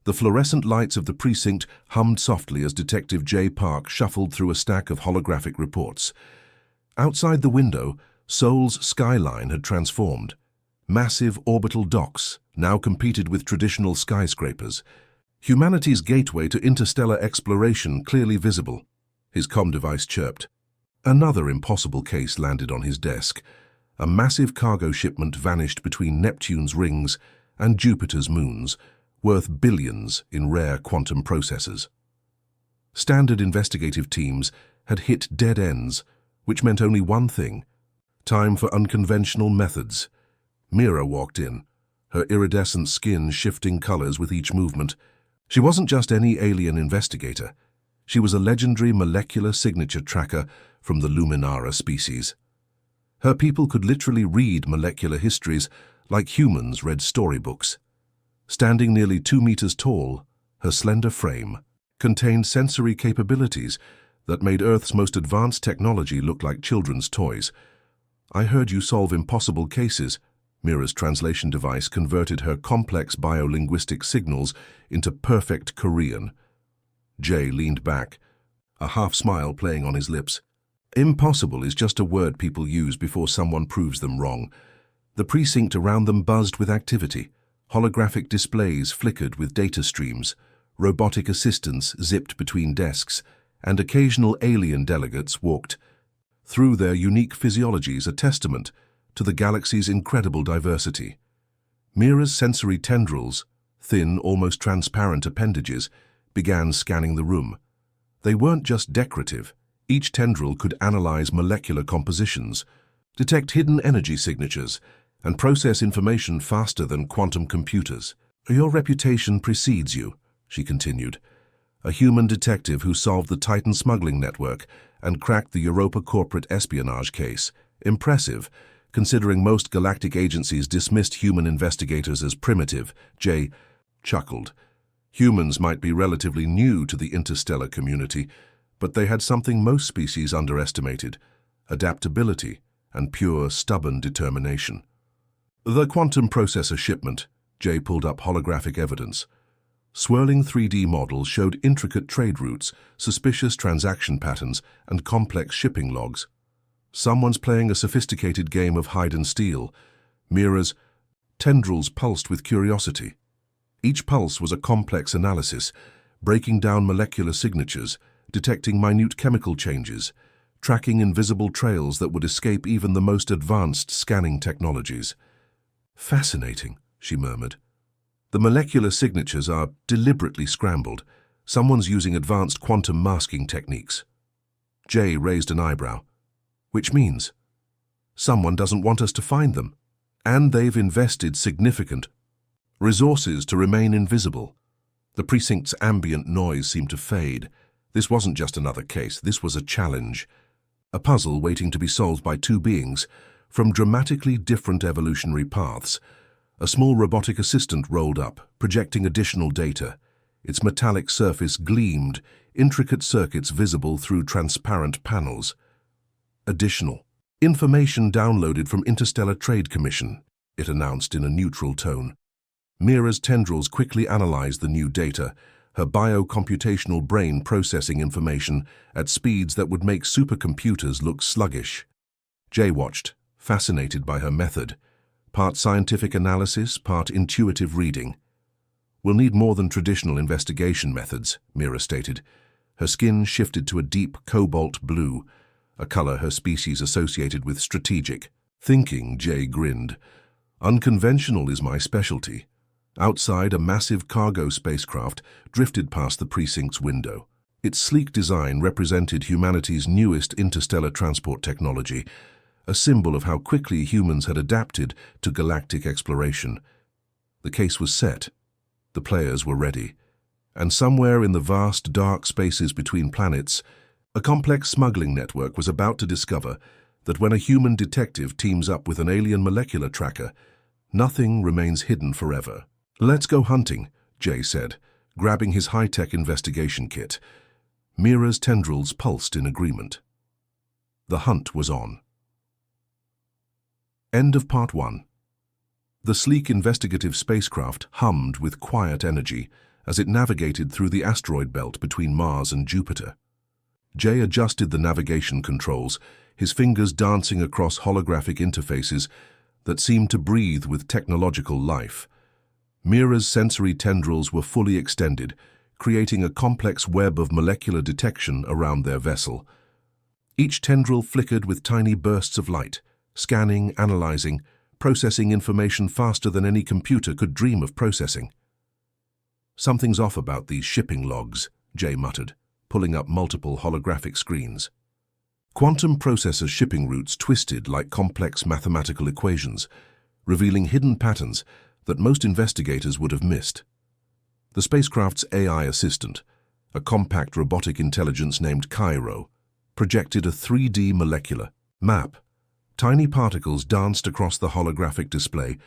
The fluorescent lights of the precinct hummed softly as Detective J. Park shuffled through a stack of holographic reports. Outside the window, Seoul's skyline had transformed. Massive orbital docks now competed with traditional skyscrapers. Humanity's gateway to interstellar exploration clearly visible. His comm device chirped. Another impossible case landed on his desk. A massive cargo shipment vanished between Neptune's rings and Jupiter's moons, worth billions in rare quantum processors. Standard investigative teams had hit dead ends, which meant only one thing: time for unconventional methods. Mira walked in, her iridescent skin shifting colors with each movement. She wasn't just any alien investigator. She was a legendary molecular signature tracker from the Luminara species. Her people could literally read molecular histories like humans read storybooks. Standing nearly 2 meters tall, her slender frame contained sensory capabilities that made Earth's most advanced technology look like children's toys. "I heard you solve impossible cases." Mira's translation device converted her complex biolinguistic signals into perfect Korean. Jay leaned back, a half-smile playing on his lips. Impossible is just a word people use before someone proves them wrong. The precinct around them buzzed with activity. Holographic displays flickered with data streams, robotic assistants zipped between desks, and occasional alien delegates walked through their unique physiologies, a testament to the galaxy's incredible diversity. Mira's sensory tendrils, thin, almost transparent appendages, began scanning the room. They weren't just decorative. Each tendril could analyze molecular compositions, detect hidden energy signatures, and process information faster than quantum computers. "Your reputation precedes you," she continued. "A human detective who solved the Titan smuggling network and cracked the Europa corporate espionage case. Impressive, considering most galactic agencies dismissed human investigators as primitive." Jay chuckled. Humans might be relatively new to the interstellar community, but they had something most species underestimated: adaptability and pure, stubborn determination. "The quantum processor shipment," Jay pulled up holographic evidence. Swirling 3D models showed intricate trade routes, suspicious transaction patterns, and complex shipping logs. Someone's playing a sophisticated game of hide and steal. Mira's tendrils pulsed with curiosity. Each pulse was a complex analysis, breaking down molecular signatures, detecting minute chemical changes, tracking invisible trails that would escape even the most advanced scanning technologies. "Fascinating," she murmured. "The molecular signatures are deliberately scrambled. Someone's using advanced quantum masking techniques." Jay raised an eyebrow. "Which means someone doesn't want us to find them, and they've invested significant resources to remain invisible." The precinct's ambient noise seemed to fade. This wasn't just another case, this was a challenge. A puzzle waiting to be solved by two beings from dramatically different evolutionary paths. A small robotic assistant rolled up, projecting additional data. Its metallic surface gleamed, intricate circuits visible through transparent panels. "Additional information downloaded from Interstellar Trade Commission," it announced in a neutral tone. Mira's tendrils quickly analyzed the new data, her biocomputational brain processing information at speeds that would make supercomputers look sluggish. Jay watched, fascinated by her method. Part scientific analysis, part intuitive reading. "We'll need more than traditional investigation methods," Mira stated. Her skin shifted to a deep cobalt blue, a color her species associated with strategic thinking. Jay grinned. "Unconventional is my specialty." Outside, a massive cargo spacecraft drifted past the precinct's window. Its sleek design represented humanity's newest interstellar transport technology, a symbol of how quickly humans had adapted to galactic exploration. The case was set. The players were ready. And somewhere in the vast, dark spaces between planets, a complex smuggling network was about to discover that when a human detective teams up with an alien molecular tracker, nothing remains hidden forever. "Let's go hunting," Jay said, grabbing his high-tech investigation kit. Mira's tendrils pulsed in agreement. The hunt was on. End of Part 1. The sleek investigative spacecraft hummed with quiet energy as it navigated through the asteroid belt between Mars and Jupiter. Jay adjusted the navigation controls, his fingers dancing across holographic interfaces that seemed to breathe with technological life. Mira's sensory tendrils were fully extended, creating a complex web of molecular detection around their vessel. Each tendril flickered with tiny bursts of light, scanning, analyzing, processing information faster than any computer could dream of processing. "Something's off about these shipping logs," Jay muttered, pulling up multiple holographic screens. Quantum processor shipping routes twisted like complex mathematical equations, revealing hidden patterns that most investigators would have missed. The spacecraft's AI assistant, a compact robotic intelligence named Cairo, projected a 3D molecular map. Tiny particles danced across the holographic display,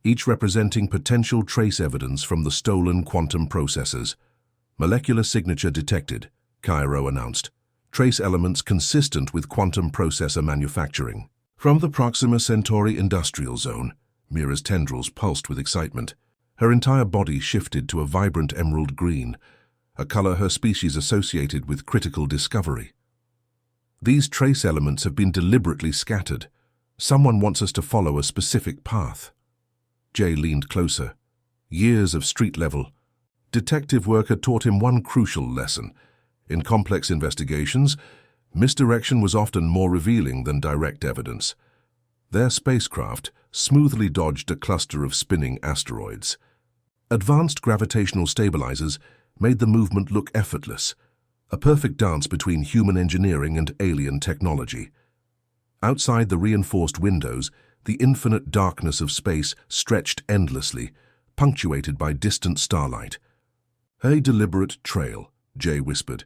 each representing potential trace evidence from the stolen quantum processors. "Molecular signature detected," Cairo announced. "Trace elements consistent with quantum processor manufacturing." From the Proxima Centauri industrial zone, Mira's tendrils pulsed with excitement. Her entire body shifted to a vibrant emerald green, a color her species associated with critical discovery. "These trace elements have been deliberately scattered. Someone wants us to follow a specific path." Jay leaned closer. Years of street-level detective work had taught him one crucial lesson. In complex investigations, misdirection was often more revealing than direct evidence. Their spacecraft smoothly dodged a cluster of spinning asteroids. Advanced gravitational stabilizers made the movement look effortless, a perfect dance between human engineering and alien technology. Outside the reinforced windows, the infinite darkness of space stretched endlessly, punctuated by distant starlight. "A deliberate trail," Jay whispered.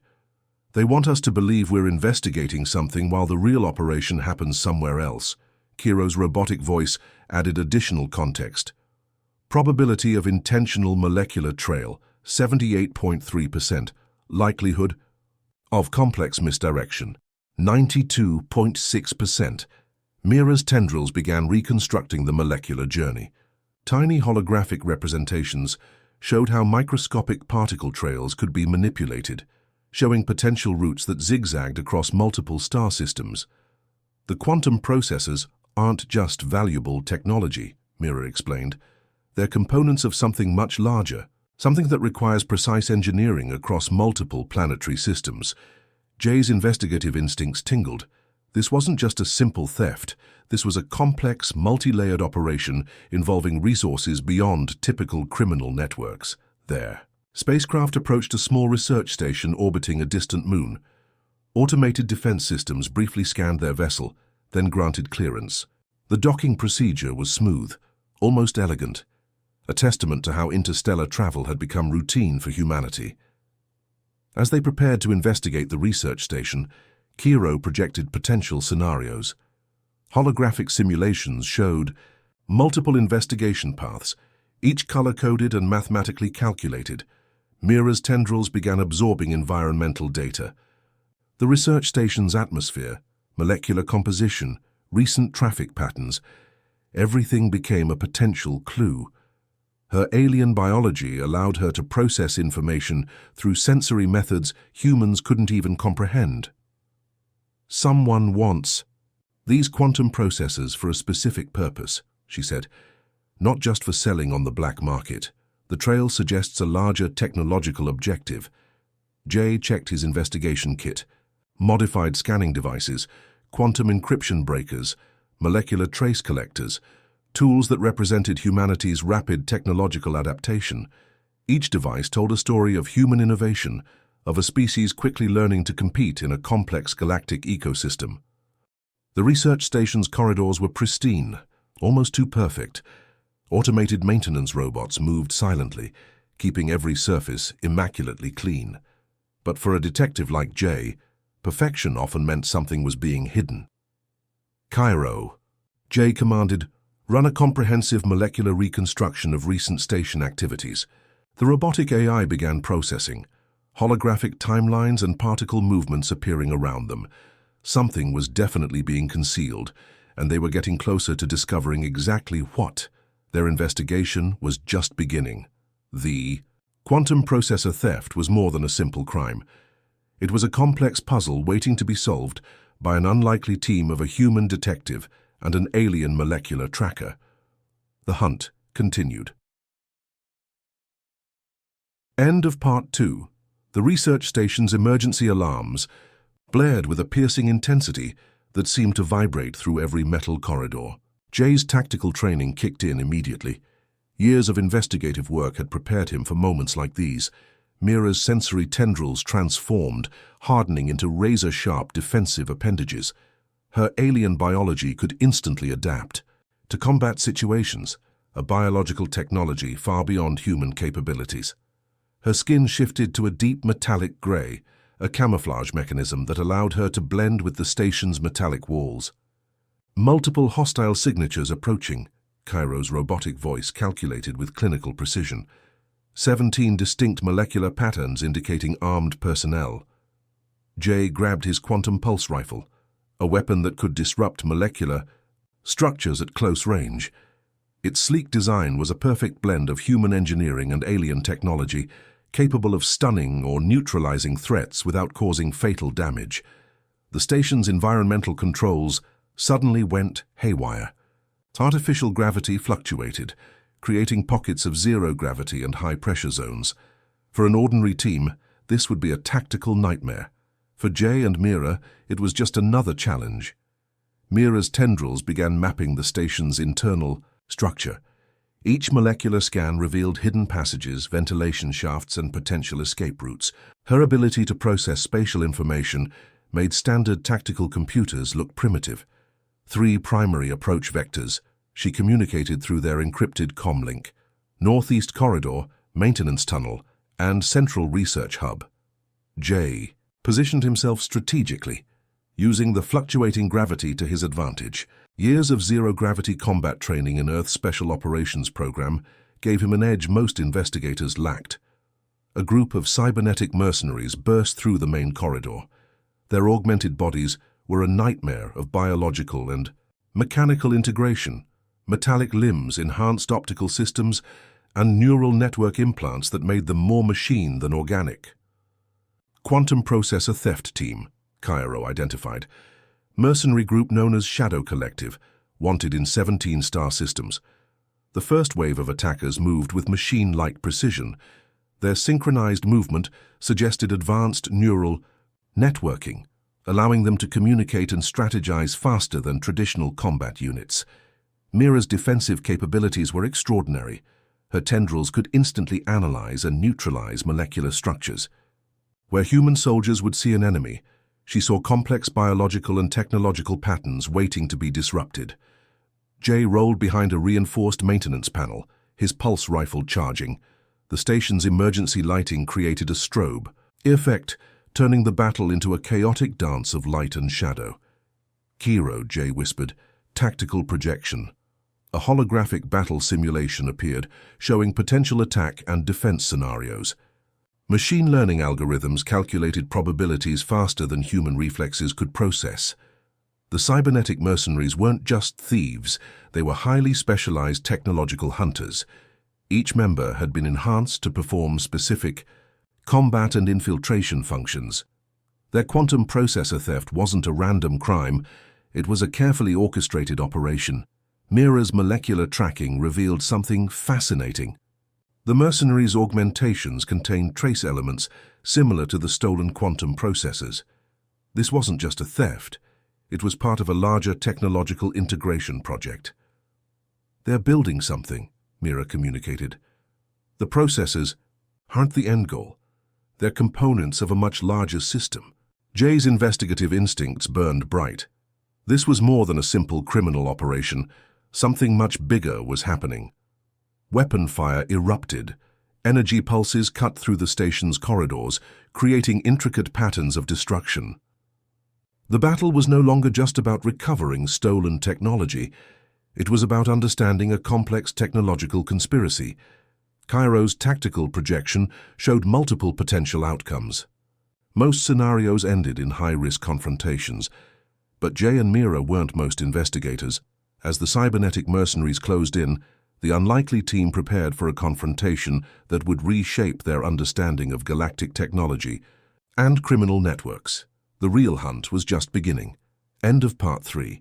"They want us to believe we're investigating something while the real operation happens somewhere else." Cairo's robotic voice added additional context. "Probability of intentional molecular trail, 78.3%. Likelihood of complex misdirection, 92.6%. Mira's tendrils began reconstructing the molecular journey. Tiny holographic representations showed how microscopic particle trails could be manipulated, showing potential routes that zigzagged across multiple star systems. "The quantum processors aren't just valuable technology," Mira explained. "They're components of something much larger, something that requires precise engineering across multiple planetary systems." Jay's investigative instincts tingled. This wasn't just a simple theft. This was a complex, multi-layered operation involving resources beyond typical criminal networks. Their spacecraft approached a small research station orbiting a distant moon. Automated defense systems briefly scanned their vessel, then granted clearance. The docking procedure was smooth, almost elegant, a testament to how interstellar travel had become routine for humanity. As they prepared to investigate the research station, Cairo projected potential scenarios. Holographic simulations showed multiple investigation paths, each color-coded and mathematically calculated. Mira's tendrils began absorbing environmental data. The research station's atmosphere, molecular composition, recent traffic patterns, everything became a potential clue. Her alien biology allowed her to process information through sensory methods humans couldn't even comprehend. "Someone wants these quantum processors for a specific purpose," she said, "not just for selling on the black market. The trail suggests a larger technological objective." Jay checked his investigation kit. Modified scanning devices, quantum encryption breakers, molecular trace collectors, tools that represented humanity's rapid technological adaptation. Each device told a story of human innovation, of a species quickly learning to compete in a complex galactic ecosystem. The research station's corridors were pristine, almost too perfect. Automated maintenance robots moved silently, keeping every surface immaculately clean. But for a detective like Jay, perfection often meant something was being hidden. "Cairo," Jay commanded, "run a comprehensive molecular reconstruction of recent station activities." The robotic AI began processing, holographic timelines and particle movements appearing around them. Something was definitely being concealed, and they were getting closer to discovering exactly what. Their investigation was just beginning. The Quantum processor theft was more than a simple crime. It was a complex puzzle waiting to be solved by an unlikely team of a human detective and an alien molecular tracker. The hunt continued. End of Part 2. The research station's emergency alarms blared with a piercing intensity that seemed to vibrate through every metal corridor. Jay's tactical training kicked in immediately. Years of investigative work had prepared him for moments like these. Mira's sensory tendrils transformed, hardening into razor-sharp defensive appendages. Her alien biology could instantly adapt to combat situations, a biological technology far beyond human capabilities. Her skin shifted to a deep metallic gray, a camouflage mechanism that allowed her to blend with the station's metallic walls. Multiple hostile signatures approaching, Cairo's robotic voice calculated with clinical precision. 17 distinct molecular patterns indicating armed personnel. Jay grabbed his quantum pulse rifle, a weapon that could disrupt molecular structures at close range. Its sleek design was a perfect blend of human engineering and alien technology, capable of stunning or neutralizing threats without causing fatal damage. The station's environmental controls suddenly went haywire. Artificial gravity fluctuated, creating pockets of zero gravity and high-pressure zones. For an ordinary team, this would be a tactical nightmare. For Jay and Mira, it was just another challenge. Mira's tendrils began mapping the station's internal structure. Each molecular scan revealed hidden passages, ventilation shafts, and potential escape routes. Her ability to process spatial information made standard tactical computers look primitive. 3 primary approach vectors she communicated through their encrypted comlink: Northeast Corridor, Maintenance Tunnel, and Central Research Hub. Jay positioned himself strategically, using the fluctuating gravity to his advantage. Years of zero-gravity combat training in Earth's Special Operations Program gave him an edge most investigators lacked. A group of cybernetic mercenaries burst through the main corridor. Their augmented bodies were a nightmare of biological and mechanical integration, metallic limbs, enhanced optical systems, and neural network implants that made them more machine than organic. Quantum Processor Theft Team, Cairo identified. Mercenary group known as Shadow Collective, wanted in 17 star systems. The first wave of attackers moved with machine-like precision. Their synchronized movement suggested advanced neural networking, allowing them to communicate and strategize faster than traditional combat units. Mira's defensive capabilities were extraordinary. Her tendrils could instantly analyze and neutralize molecular structures. Where human soldiers would see an enemy, she saw complex biological and technological patterns waiting to be disrupted. Jay rolled behind a reinforced maintenance panel, his pulse rifle charging. The station's emergency lighting created a strobe effect, turning the battle into a chaotic dance of light and shadow. Kiro, Jay whispered, tactical projection. A holographic battle simulation appeared, showing potential attack and defense scenarios. Machine learning algorithms calculated probabilities faster than human reflexes could process. The cybernetic mercenaries weren't just thieves, they were highly specialized technological hunters. Each member had been enhanced to perform specific combat and infiltration functions. Their quantum processor theft wasn't a random crime, it was a carefully orchestrated operation. Mira's molecular tracking revealed something fascinating. The mercenaries' augmentations contained trace elements similar to the stolen quantum processors. This wasn't just a theft, it was part of a larger technological integration project. They're building something, Mira communicated. The processors aren't the end goal. They're components of a much larger system. Jay's investigative instincts burned bright. This was more than a simple criminal operation. Something much bigger was happening. Weapon fire erupted. Energy pulses cut through the station's corridors, creating intricate patterns of destruction. The battle was no longer just about recovering stolen technology. It was about understanding a complex technological conspiracy. Cairo's tactical projection showed multiple potential outcomes. Most scenarios ended in high-risk confrontations, but Jay and Mira weren't most investigators. As the cybernetic mercenaries closed in, The unlikely team prepared for a confrontation that would reshape their understanding of galactic technology and criminal networks. The real hunt was just beginning. End of Part 3.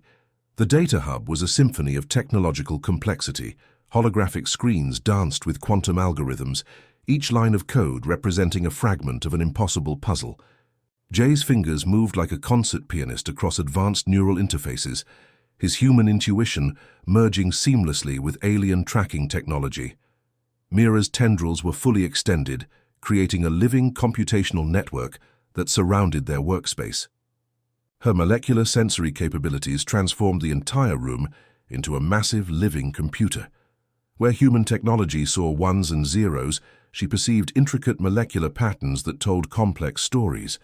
The Data Hub was a symphony of technological complexity. Holographic screens danced with quantum algorithms, each line of code representing a fragment of an impossible puzzle. Jay's fingers moved like a concert pianist across advanced neural interfaces, his human intuition merging seamlessly with alien tracking technology. Mira's tendrils were fully extended, creating a living computational network that surrounded their workspace. Her molecular sensory capabilities transformed the entire room into a massive living computer. Where human technology saw ones and zeros, she perceived intricate molecular patterns that told complex stories.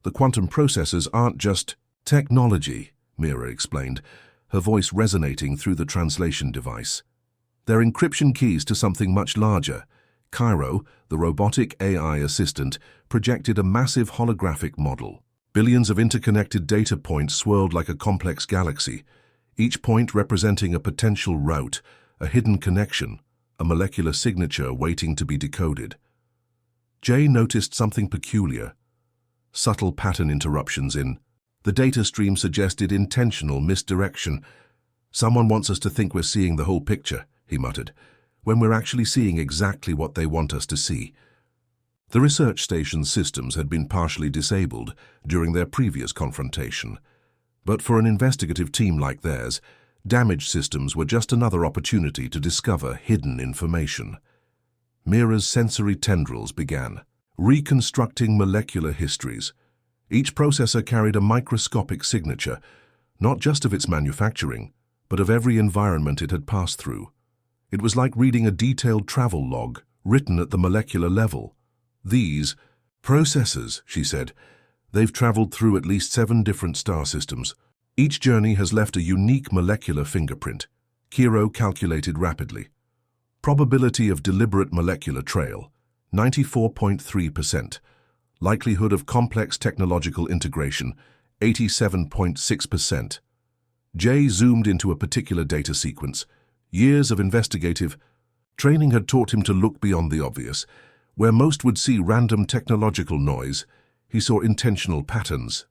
The quantum processors aren't just technology, Mira explained, her voice resonating through the translation device. They're encryption keys to something much larger. Cairo, the robotic AI assistant, projected a massive holographic model. Billions of interconnected data points swirled like a complex galaxy, each point representing a potential route, a hidden connection, a molecular signature waiting to be decoded. Jay noticed something peculiar. Subtle pattern interruptions in the data stream suggested intentional misdirection. "Someone wants us to think we're seeing the whole picture," he muttered, "when we're actually seeing exactly what they want us to see." The research station's systems had been partially disabled during their previous confrontation, but for an investigative team like theirs, damaged systems were just another opportunity to discover hidden information. Mira's sensory tendrils began reconstructing molecular histories. Each processor carried a microscopic signature, not just of its manufacturing, but of every environment it had passed through. It was like reading a detailed travel log, written at the molecular level. "These processors," she said, "they've traveled through at least 7 different star systems. Each journey has left a unique molecular fingerprint." Kiro calculated rapidly. Probability of deliberate molecular trail, 94.3%. Likelihood of complex technological integration, 87.6%. Jay zoomed into a particular data sequence. Years of investigative training had taught him to look beyond the obvious. Where most would see random technological noise, he saw intentional patterns.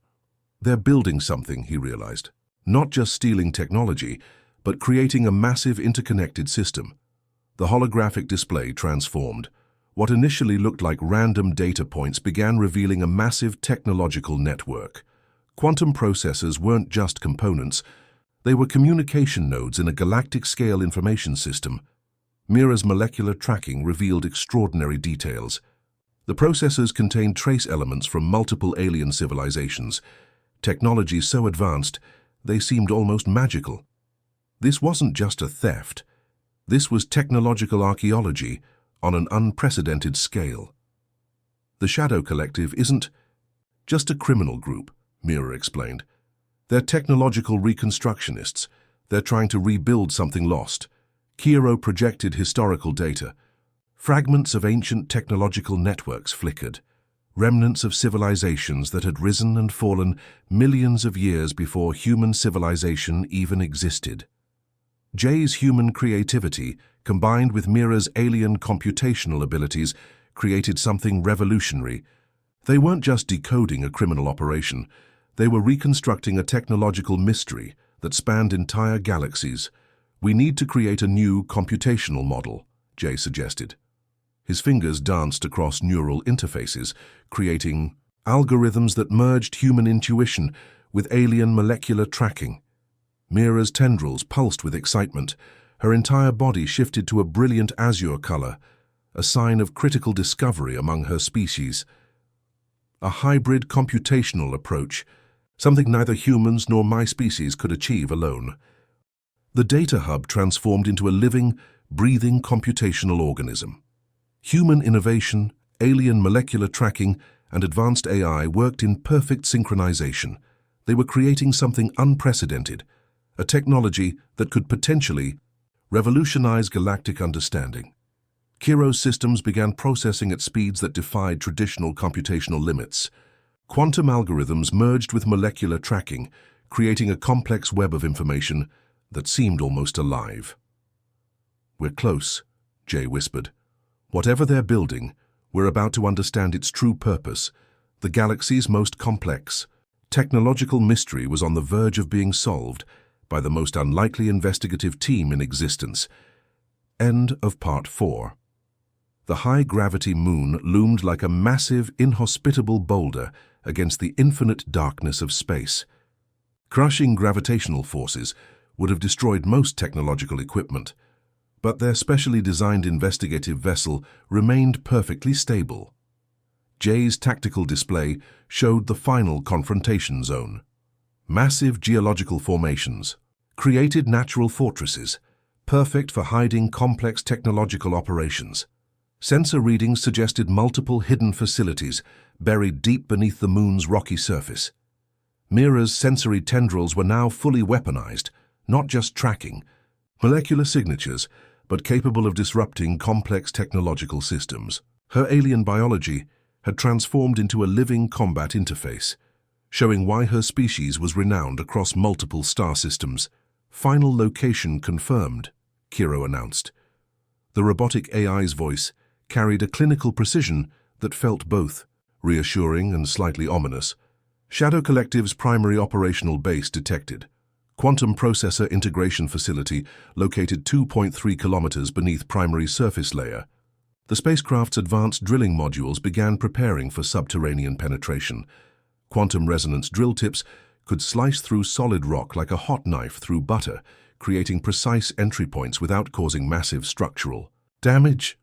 They're building something, he realized. Not just stealing technology, but creating a massive interconnected system. The holographic display transformed. What initially looked like random data points began revealing a massive technological network. Quantum processors weren't just components, they were communication nodes in a galactic-scale information system. Mira's molecular tracking revealed extraordinary details. The processors contained trace elements from multiple alien civilizations, technology so advanced they seemed almost magical. This wasn't just a theft. This was technological archaeology on an unprecedented scale. The Shadow Collective isn't just a criminal group, Mira explained. They're technological reconstructionists. They're trying to rebuild something lost. Kiro projected historical data. Fragments of ancient technological networks flickered. Remnants of civilizations that had risen and fallen millions of years before human civilization even existed. Jay's human creativity, combined with Mira's alien computational abilities, created something revolutionary. They weren't just decoding a criminal operation, they were reconstructing a technological mystery that spanned entire galaxies. "We need to create a new computational model," Jay suggested. His fingers danced across neural interfaces, creating algorithms that merged human intuition with alien molecular tracking. Mira's tendrils pulsed with excitement. Her entire body shifted to a brilliant azure color, a sign of critical discovery among her species. A hybrid computational approach, something neither humans nor my species could achieve alone. The Data Hub transformed into a living, breathing computational organism. Human innovation, alien molecular tracking, and advanced AI worked in perfect synchronization. They were creating something unprecedented, a technology that could potentially revolutionize galactic understanding. Kiro's systems began processing at speeds that defied traditional computational limits. Quantum algorithms merged with molecular tracking, creating a complex web of information that seemed almost alive. "We're close," Jay whispered. "Whatever they're building, we're about to understand its true purpose, the galaxy's most complex. Technological mystery was on the verge of being solved by the most unlikely investigative team in existence." End of Part 4. The high-gravity moon loomed like a massive, inhospitable boulder against the infinite darkness of space. Crushing gravitational forces would have destroyed most technological equipment, but their specially designed investigative vessel remained perfectly stable. Jay's tactical display showed the final confrontation zone. Massive geological formations, created natural fortresses, perfect for hiding complex technological operations. Sensor readings suggested multiple hidden facilities buried deep beneath the moon's rocky surface. Mira's sensory tendrils were now fully weaponized, not just tracking molecular signatures, but capable of disrupting complex technological systems. Her alien biology had transformed into a living combat interface, showing why her species was renowned across multiple star systems. "Final location confirmed," Kiro announced. The robotic AI's voice carried a clinical precision that felt both reassuring and slightly ominous. "Shadow Collective's primary operational base detected. Quantum processor integration facility located 2.3 kilometers beneath primary surface layer." The spacecraft's advanced drilling modules began preparing for subterranean penetration. Quantum resonance drill tips could slice through solid rock like a hot knife through butter, creating precise entry points without causing massive structural damage.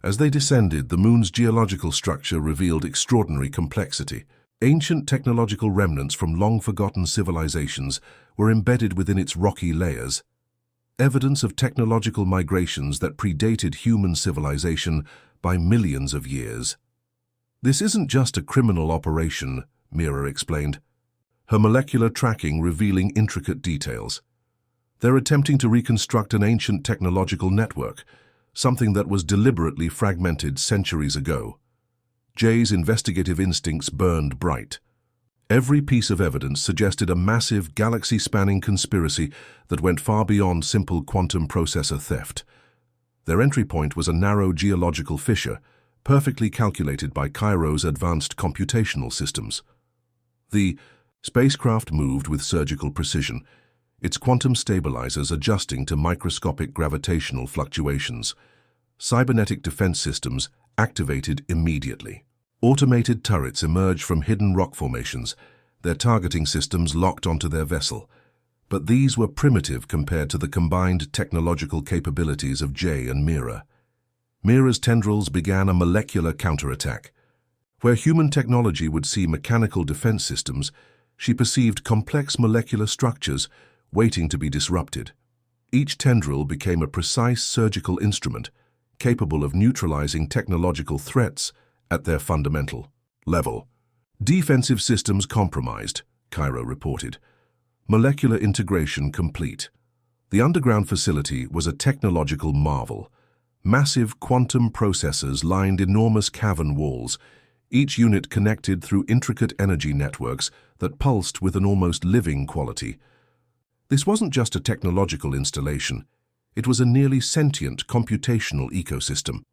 As they descended, the moon's geological structure revealed extraordinary complexity. Ancient technological remnants from long-forgotten civilizations were embedded within its rocky layers, evidence of technological migrations that predated human civilization by millions of years. "This isn't just a criminal operation," Mira explained, her molecular tracking revealing intricate details. "They're attempting to reconstruct an ancient technological network, something that was deliberately fragmented centuries ago." Jay's investigative instincts burned bright. Every piece of evidence suggested a massive, galaxy-spanning conspiracy that went far beyond simple quantum processor theft. Their entry point was a narrow geological fissure, perfectly calculated by Cairo's advanced computational systems. The spacecraft moved with surgical precision, its quantum stabilizers adjusting to microscopic gravitational fluctuations. Cybernetic defense systems activated immediately. Automated turrets emerged from hidden rock formations, their targeting systems locked onto their vessel. But these were primitive compared to the combined technological capabilities of Jay and Mira. Mira's tendrils began a molecular counterattack. Where human technology would see mechanical defense systems, she perceived complex molecular structures waiting to be disrupted. Each tendril became a precise surgical instrument, capable of neutralizing technological threats at their fundamental level. "Defensive systems compromised," Cairo reported. "Molecular integration complete." The underground facility was a technological marvel. Massive quantum processors lined enormous cavern walls, each unit connected through intricate energy networks that pulsed with an almost living quality. This wasn't just a technological installation, it was a nearly sentient computational ecosystem.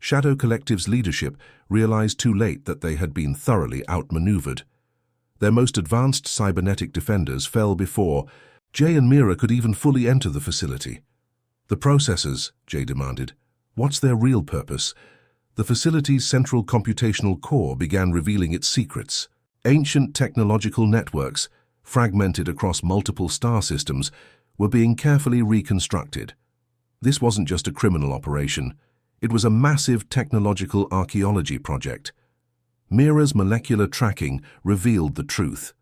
Shadow Collective's leadership realized too late that they had been thoroughly outmaneuvered. Their most advanced cybernetic defenders fell before Jay and Mira could even fully enter the facility. "The processors," Jay demanded. "What's their real purpose?" The facility's central computational core began revealing its secrets. Ancient technological networks, fragmented across multiple star systems, were being carefully reconstructed. This wasn't just a criminal operation, it was a massive technological archaeology project. Mira's molecular tracking revealed the truth.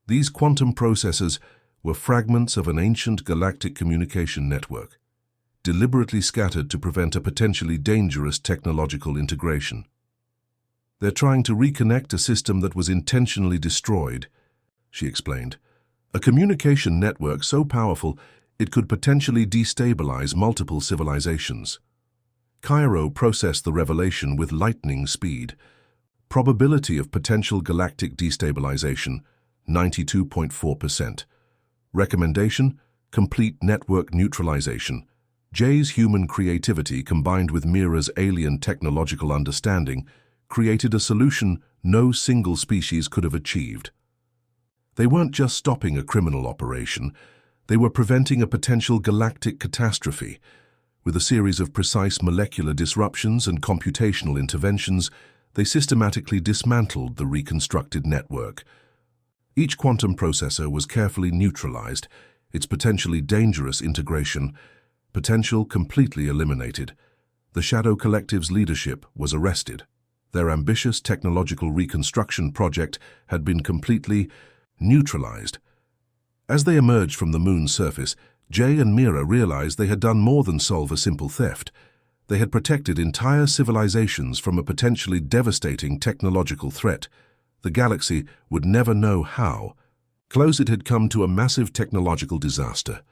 These quantum processors were fragments of an ancient galactic communication network, deliberately scattered to prevent a potentially dangerous technological integration. "They're trying to reconnect a system that was intentionally destroyed," she explained. "A communication network so powerful it could potentially destabilize multiple civilizations." Cairo processed the revelation with lightning speed. Probability of potential galactic destabilization, 92.4%. Recommendation, complete network neutralization, Jay's human creativity combined with Mira's alien technological understanding created a solution no single species could have achieved. They weren't just stopping a criminal operation, they were preventing a potential galactic catastrophe. With a series of precise molecular disruptions and computational interventions, they systematically dismantled the reconstructed network. Each quantum processor was carefully neutralized, its potentially dangerous potential completely eliminated. The Shadow Collective's leadership was arrested. Their ambitious technological reconstruction project had been completely neutralized. As they emerged from the moon's surface, Jay and Mira realized they had done more than solve a simple theft. They had protected entire civilizations from a potentially devastating technological threat. The galaxy would never know how close it had come to a massive technological disaster.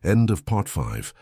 End of Part 5.